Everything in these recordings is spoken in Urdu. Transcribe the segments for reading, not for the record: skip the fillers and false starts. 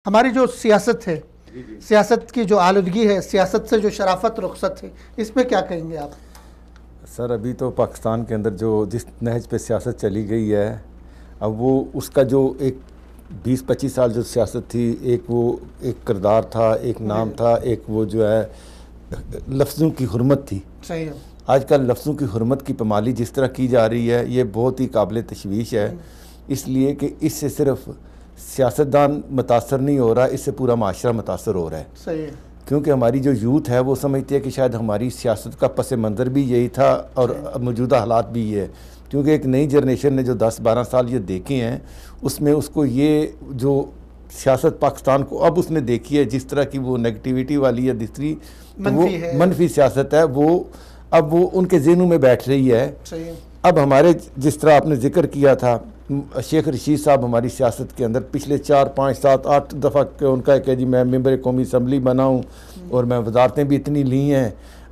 ہماری جو سیاست ہے، سیاست کی جو آلودگی ہے، سیاست سے جو شرافت رخصت ہے، اس میں کیا کہیں گے آپ؟ سر ابھی تو پاکستان کے اندر جو جس نہج پہ سیاست چلی گئی ہے، اب وہ اس کا جو ایک 20-25 سال جو سیاست تھی، ایک کردار تھا، ایک نام تھا، ایک وہ جو ہے لفظوں کی حرمت تھی۔ صحیح ہے۔ آج کل لفظوں کی حرمت کی پامالی جس طرح کی جا رہی ہے، یہ بہت ہی قابل تشویش ہے، اس لیے کہ اس سے صرف سیاستدان متاثر نہیں ہو رہا، اس سے پورا معاشرہ متاثر ہو رہا ہے۔ صحیح ہے۔ کیونکہ ہماری جو یوتھ ہے وہ سمجھتی ہے کہ شاید ہماری سیاست کا پس منظر بھی یہی تھا اور موجودہ حالات بھی یہ ہے، کیونکہ ایک نئی جنریشن نے جو 10-12 سال یہ دیکھے ہیں، اس میں اس کو یہ جو سیاست پاکستان کو اب اس نے دیکھی ہے جس طرح کی وہ نیگیٹیوٹی والی ہے، دوسری وہ منفی سیاست ہے، وہ اب وہ ان کے ذہنوں میں بیٹھ رہی ہے۔ اب ہمارے جس طرح آپ نے ذکر کیا تھا، شیخ رشید صاحب ہماری سیاست کے اندر پچھلے 4, 5, 7, 8 دفعہ ان کا ہے کہ جی میں ممبر قومی اسمبلی بنا ہوں اور میں وزارتیں بھی اتنی لی ہیں۔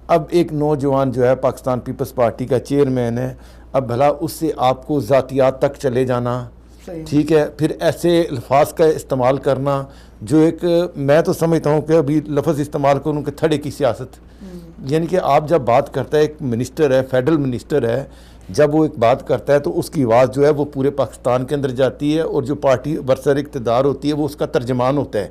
اب ایک نوجوان جو ہے پاکستان پیپلز پارٹی کا چیئرمین ہے، اب بھلا اس سے آپ کو ذاتیات تک چلے جانا، ٹھیک ہے، پھر ایسے الفاظ کا استعمال کرنا جو ایک میں تو سمجھتا ہوں کہ ابھی لفظ استعمال کروں کہ تھڑے کی سیاست، یعنی کہ آپ جب بات کرتا ہے، ایک منسٹر ہے، فیڈرل منسٹر ہے، جب وہ ایک بات کرتا ہے تو اس کی آواز جو ہے وہ پورے پاکستان کے اندر جاتی ہے، اور جو پارٹی برسر اقتدار ہوتی ہے وہ اس کا ترجمان ہوتا ہے۔